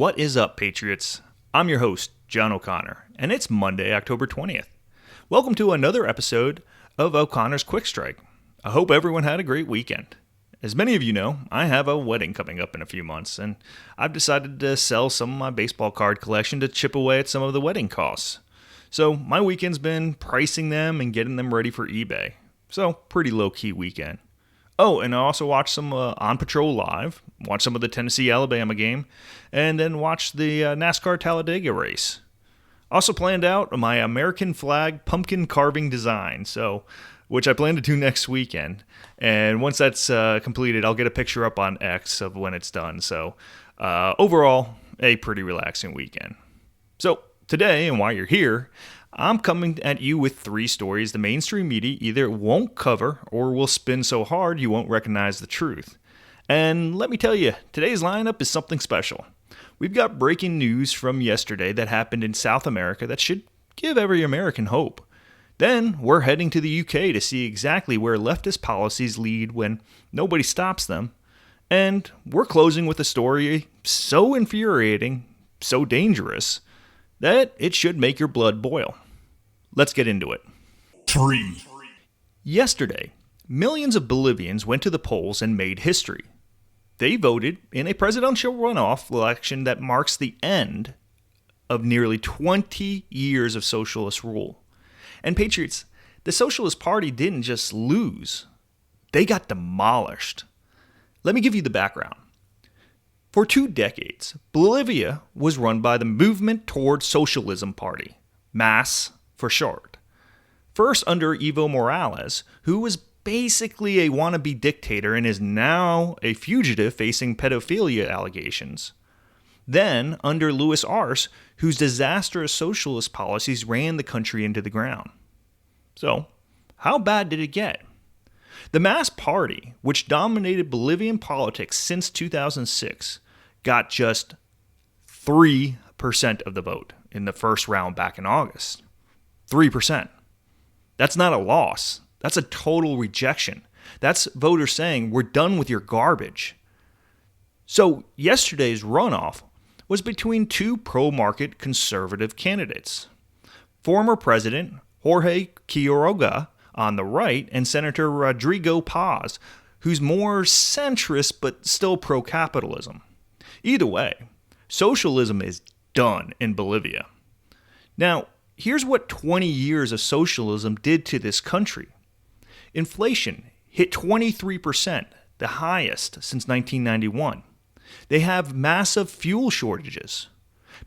What is up, Patriots? I'm your host, John O'Connor, and it's Monday, October 20th. Welcome to another episode of O'Connor's Quick Strike. I hope everyone had a great weekend. As many of you know, I have a wedding coming up in a few months, and I've decided to sell some of my baseball card collection to chip away at some of the wedding costs. So my weekend's been pricing them and getting them ready for eBay. So pretty low-key weekend. Oh, and I also watched some On Patrol Live, watched some of the Tennessee-Alabama game, and then watched the NASCAR Talladega race. Also planned out my American flag pumpkin carving design, which I plan to do next weekend. And once that's completed, I'll get a picture up on X of when it's done. So overall, a pretty relaxing weekend. So today, and while you're here, I'm coming at you with 3 stories the mainstream media either won't cover or will spin so hard you won't recognize the truth. And let me tell you, today's lineup is something special. We've got breaking news from yesterday that happened in South America that should give every American hope. Then we're heading to the UK to see exactly where leftist policies lead when nobody stops them. And we're closing with a story so infuriating, so dangerous, that it should make your blood boil. Let's get into it. 3. Yesterday, millions of Bolivians went to the polls and made history. They voted in a presidential runoff election that marks the end of nearly 20 years of socialist rule. And Patriots, the Socialist Party didn't just lose, they got demolished. Let me give you the background. For 2 decades, Bolivia was run by the Movement Toward Socialism Party, MAS for short. First under Evo Morales, who was basically a wannabe dictator and is now a fugitive facing pedophilia allegations. Then under Luis Arce, whose disastrous socialist policies ran the country into the ground. So, how bad did it get? The MAS Party, which dominated Bolivian politics since 2006, got just 3% of the vote in the first round back in August. 3%. That's not a loss. That's a total rejection. That's voters saying, we're done with your garbage. So yesterday's runoff was between 2 pro-market conservative candidates. Former President Jorge Quiroga on the right and Senator Rodrigo Paz, who's more centrist but still pro-capitalism. Either way, socialism is done in Bolivia. Now, here's what 20 years of socialism did to this country. Inflation hit 23%, the highest since 1991. They have massive fuel shortages.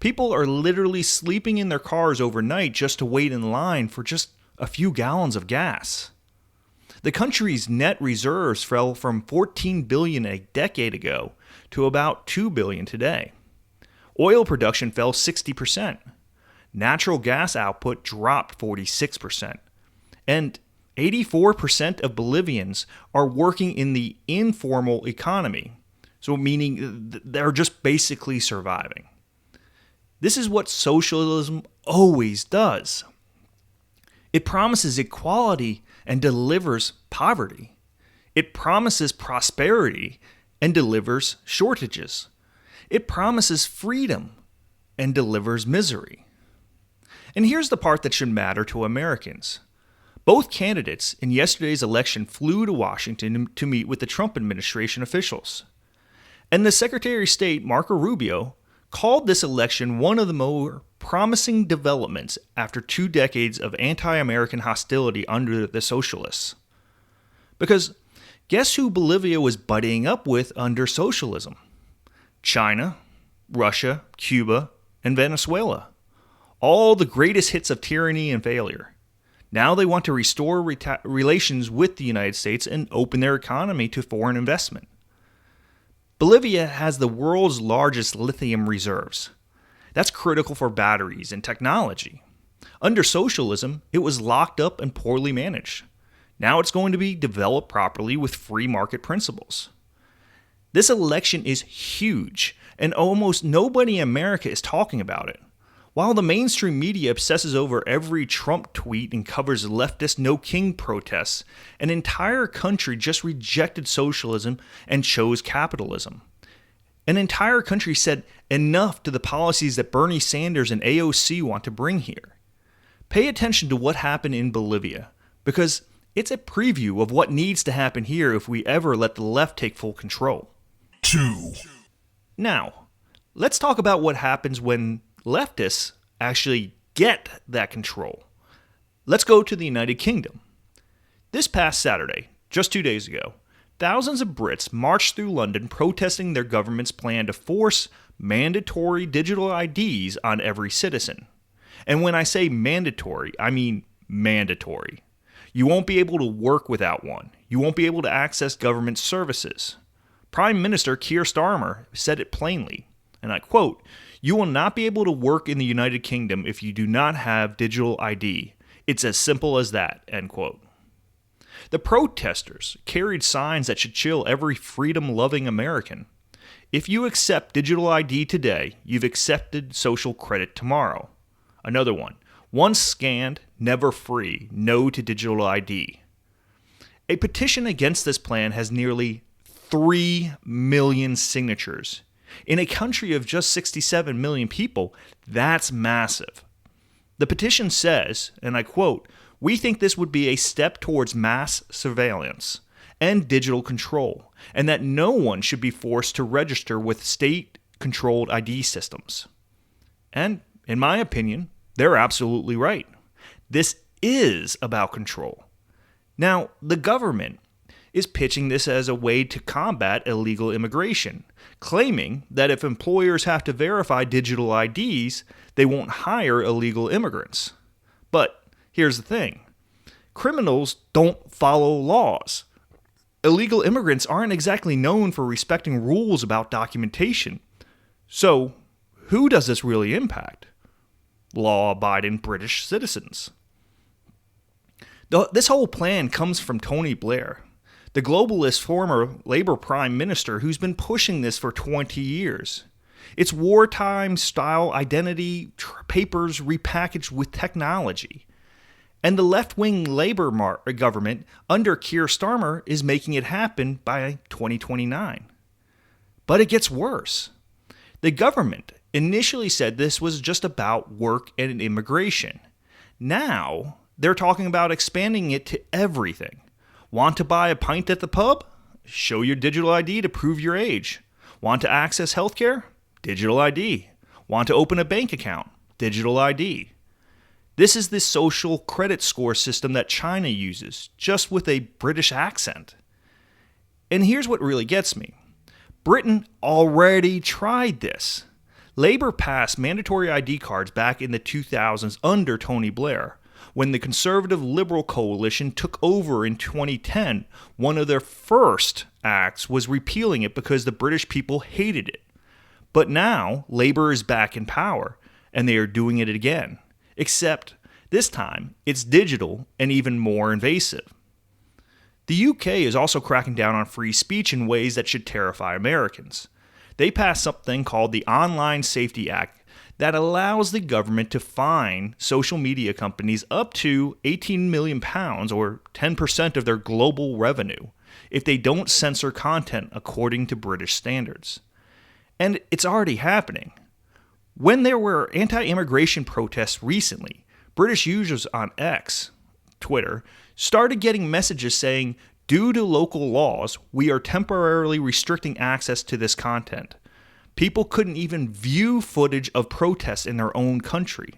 People are literally sleeping in their cars overnight just to wait in line for just a few gallons of gas. The country's net reserves fell from $14 billion a decade ago to about $2 billion today. Oil production fell 60%. Natural gas output dropped 46%. And 84% of Bolivians are working in the informal economy, so meaning they're just basically surviving. This is what socialism always does. It promises equality and delivers poverty. It promises prosperity and delivers shortages. It promises freedom and delivers misery. And here's the part that should matter to Americans. Both candidates in yesterday's election flew to Washington to meet with the Trump administration officials. And the Secretary of State, Marco Rubio, called this election one of the more promising developments after 2 decades of anti-American hostility under the socialists. Because guess who Bolivia was buddying up with under socialism? China, Russia, Cuba, and Venezuela. All the greatest hits of tyranny and failure. Now they want to restore relations with the United States and open their economy to foreign investment. Bolivia has the world's largest lithium reserves. That's critical for batteries and technology. Under socialism, it was locked up and poorly managed. Now it's going to be developed properly with free market principles. This election is huge, and almost nobody in America is talking about it. While the mainstream media obsesses over every Trump tweet and covers leftist No King protests, an entire country just rejected socialism and chose capitalism. An entire country said enough to the policies that Bernie Sanders and AOC want to bring here. Pay attention to what happened in Bolivia, because it's a preview of what needs to happen here if we ever let the left take full control. 2. Now, let's talk about what happens when leftists actually get that control. Let's go to the United Kingdom. This past Saturday, just 2 days ago, thousands of Brits marched through London protesting their government's plan to force mandatory digital IDs on every citizen. And when I say mandatory, I mean mandatory. You won't be able to work without one. You won't be able to access government services. Prime Minister Keir Starmer said it plainly, and I quote, "You will not be able to work in the United Kingdom if you do not have digital ID. It's as simple as that," end quote. The protesters carried signs that should chill every freedom-loving American. If you accept digital ID today, you've accepted social credit tomorrow. Another one. Once scanned, never free. No to digital ID. A petition against this plan has nearly 3 million signatures. In a country of just 67 million people, that's massive. The petition says, and I quote, "We think this would be a step towards mass surveillance and digital control, and that no one should be forced to register with state-controlled ID systems." And, in my opinion, they're absolutely right. This is about control. Now, the government is pitching this as a way to combat illegal immigration, claiming that if employers have to verify digital IDs, they won't hire illegal immigrants. But here's the thing. Criminals don't follow laws. Illegal immigrants aren't exactly known for respecting rules about documentation. So, who does this really impact? Law-abiding British citizens. This whole plan comes from Tony Blair, the globalist former Labour Prime Minister who's been pushing this for 20 years. It's wartime-style identity papers repackaged with technology. And the left-wing Labour government under Keir Starmer is making it happen by 2029. But it gets worse. The government initially said this was just about work and immigration. Now, they're talking about expanding it to everything. Want to buy a pint at the pub? Show your digital ID to prove your age. Want to access healthcare? Digital ID. Want to open a bank account? Digital ID. This is the social credit score system that China uses, just with a British accent. And here's what really gets me. Britain already tried this. Labour passed mandatory ID cards back in the 2000s under Tony Blair. When the Conservative Liberal coalition took over in 2010, one of their first acts was repealing it because the British people hated it. But now, Labour is back in power, and they are doing it again. Except, this time, it's digital and even more invasive. The UK is also cracking down on free speech in ways that should terrify Americans. They passed something called the Online Safety Act that allows the government to fine social media companies up to £18 million, or 10% of their global revenue, if they don't censor content according to British standards. And it's already happening. When there were anti-immigration protests recently, British users on X, Twitter, started getting messages saying, "Due to local laws, we are temporarily restricting access to this content." People couldn't even view footage of protests in their own country.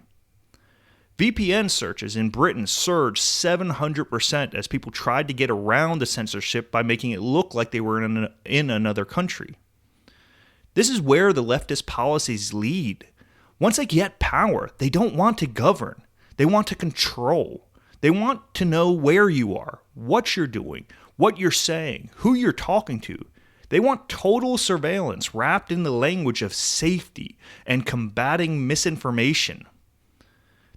VPN searches in Britain surged 700% as people tried to get around the censorship by making it look like they were in another country. This is where the leftist policies lead. Once they get power, they don't want to govern. They want to control. They want to know where you are, what you're doing, what you're saying, who you're talking to. They want total surveillance wrapped in the language of safety and combating misinformation.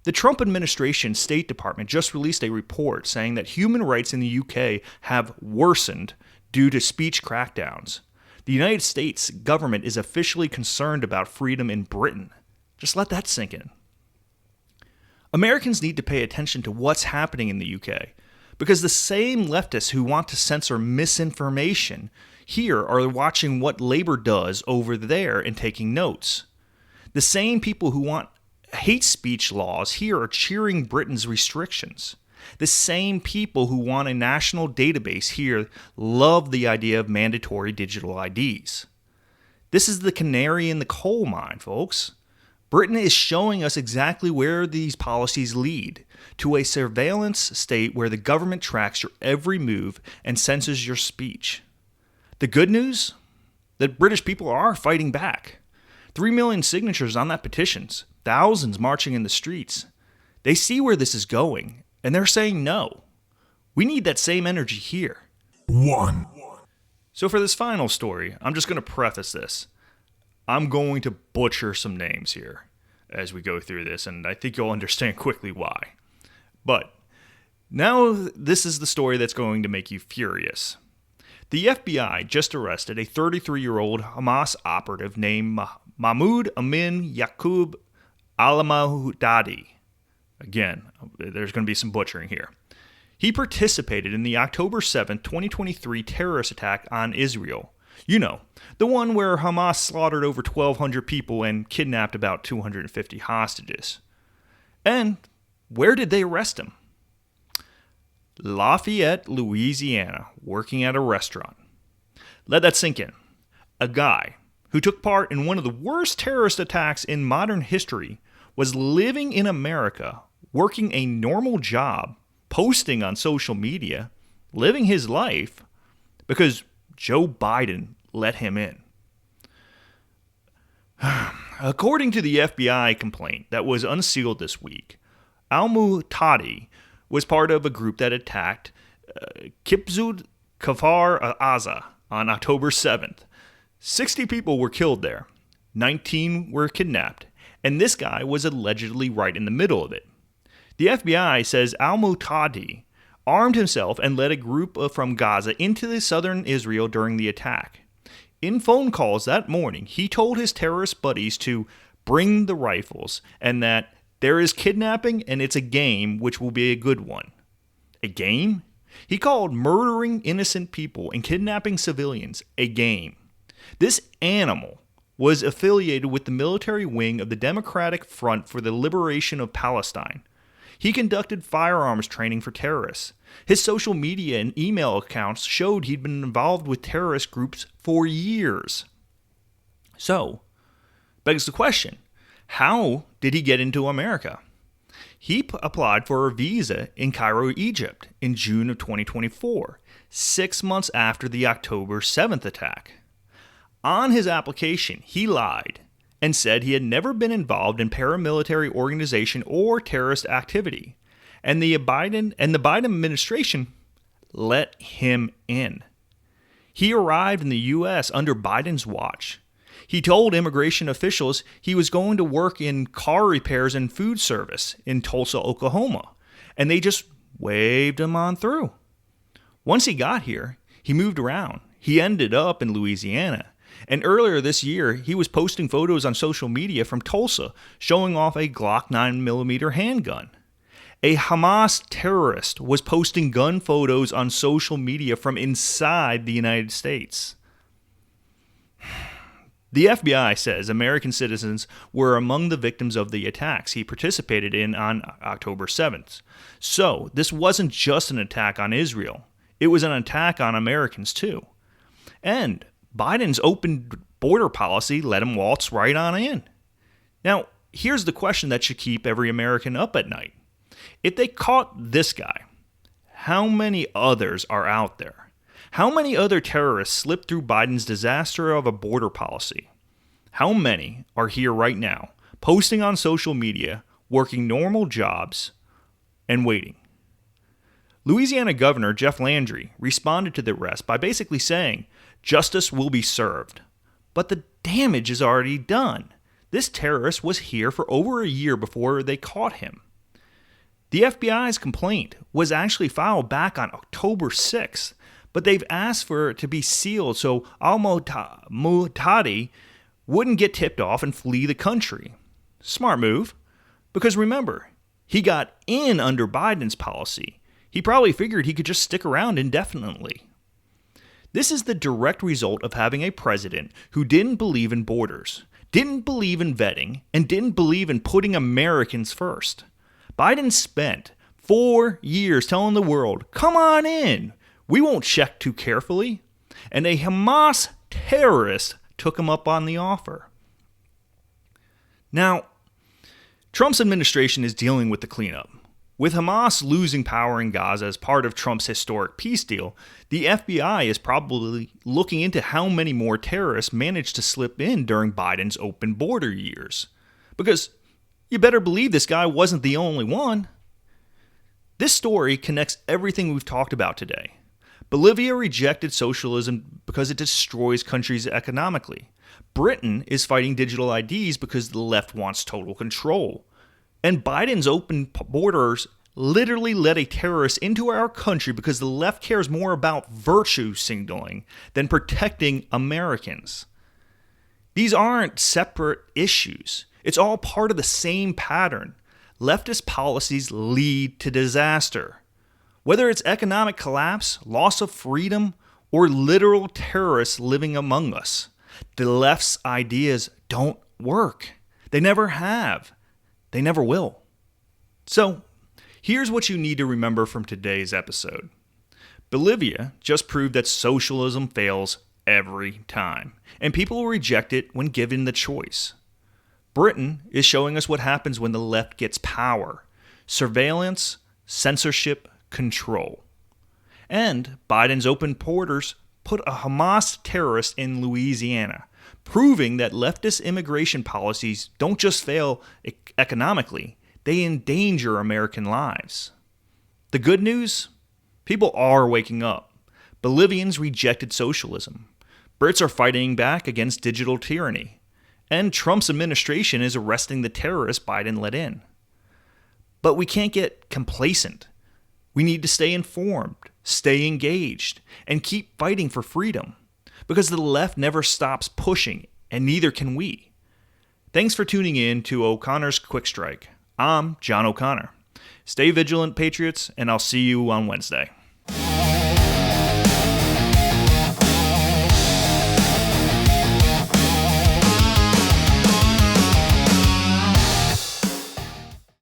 The Trump administration's State Department just released a report saying that human rights in the UK have worsened due to speech crackdowns. The United States government is officially concerned about freedom in Britain. Just let that sink in. Americans need to pay attention to what's happening in the UK, because the same leftists who want to censor misinformation here are watching what Labor does over there and taking notes. The same people who want hate speech laws here are cheering Britain's restrictions. The same people who want a national database here love the idea of mandatory digital IDs. This is the canary in the coal mine, folks. Britain is showing us exactly where these policies lead, to a surveillance state where the government tracks your every move and censors your speech. The good news? That British people are fighting back. 3 million signatures on that petitions, thousands marching in the streets. They see where this is going, and they're saying no. We need that same energy here. So for this final story, I'm just going to preface this. I'm going to butcher some names here as we go through this, and I think you'll understand quickly why. But now this is the story that's going to make you furious. The FBI just arrested a 33-year-old Hamas operative named Mahmoud Amin Yaqub al-Mahdoudi. Again, there's going to be some butchering here. He participated in the October 7, 2023 terrorist attack on Israel. You know, the one where Hamas slaughtered over 1,200 people and kidnapped about 250 hostages. And where did they arrest him? Lafayette, Louisiana, working at a restaurant. Let that sink in. A guy who took part in one of the worst terrorist attacks in modern history was living in America, working a normal job, posting on social media, living his life, because Joe Biden let him in. According to the FBI complaint that was unsealed this week, al-Mahdoudi was part of a group that attacked Kibbutz Kfar Aza on October 7th. 60 people were killed there. 19 were kidnapped. And this guy was allegedly right in the middle of it. The FBI says al-Mahdoudi armed himself and led a group from Gaza into the southern Israel during the attack. In phone calls that morning, he told his terrorist buddies to bring the rifles and that there is kidnapping and it's a game which will be a good one. A game? He called murdering innocent people and kidnapping civilians a game. This animal was affiliated with the military wing of the Democratic Front for the Liberation of Palestine. He conducted firearms training for terrorists. His social media and email accounts showed he'd been involved with terrorist groups for years. So, begs the question, how did he get into America? He applied for a visa in Cairo, Egypt in June of 2024, 6 months after the October 7th attack. On his application, he lied and said he had never been involved in paramilitary organization or terrorist activity, and the Biden administration let him in. He arrived in the U.S. under Biden's watch. He told immigration officials he was going to work in car repairs and food service in Tulsa, Oklahoma, and they just waved him on through. Once he got here, he moved around. He ended up in Louisiana. And earlier this year, he was posting photos on social media from Tulsa showing off a Glock 9mm handgun. A Hamas terrorist was posting gun photos on social media from inside the United States. The FBI says American citizens were among the victims of the attacks he participated in on October 7th. So, this wasn't just an attack on Israel. It was an attack on Americans too. And Biden's open border policy let him waltz right on in. Now, here's the question that should keep every American up at night. If they caught this guy, how many others are out there? How many other terrorists slipped through Biden's disaster of a border policy? How many are here right now, posting on social media, working normal jobs, and waiting? Louisiana Governor Jeff Landry responded to the arrest by basically saying, justice will be served. But the damage is already done. This terrorist was here for over a year before they caught him. The FBI's complaint was actually filed back on October 6th, but they've asked for it to be sealed so al-Mahdoudi wouldn't get tipped off and flee the country. Smart move, because remember, he got in under Biden's policy. He probably figured he could just stick around indefinitely. This is the direct result of having a president who didn't believe in borders, didn't believe in vetting, and didn't believe in putting Americans first. Biden spent 4 years telling the world, come on in, we won't check too carefully. And a Hamas terrorist took him up on the offer. Now, Trump's administration is dealing with the cleanup. With Hamas losing power in Gaza as part of Trump's historic peace deal, the FBI is probably looking into how many more terrorists managed to slip in during Biden's open border years. Because you better believe this guy wasn't the only one. This story connects everything we've talked about today. Bolivia rejected socialism because it destroys countries economically. Britain is fighting digital IDs because the left wants total control. And Biden's open borders literally let a terrorist into our country because the left cares more about virtue signaling than protecting Americans. These aren't separate issues. It's all part of the same pattern. Leftist policies lead to disaster. Whether it's economic collapse, loss of freedom, or literal terrorists living among us, the left's ideas don't work. They never have. They never will. So, here's what you need to remember from today's episode. Bolivia just proved that socialism fails every time, and people will reject it when given the choice. Britain is showing us what happens when the left gets power: surveillance, censorship, control. And Biden's open borders put a Hamas terrorist in Louisiana, proving that leftist immigration policies don't just fail economically, they endanger American lives. The good news? People are waking up. Bolivians rejected socialism. Brits are fighting back against digital tyranny. And Trump's administration is arresting the terrorists Biden let in. But we can't get complacent. We need to stay informed, stay engaged, and keep fighting for freedom. Because the left never stops pushing, and neither can we. Thanks for tuning in to O'Connor's Quick Strike. I'm John O'Connor. Stay vigilant, Patriots, and I'll see you on Wednesday.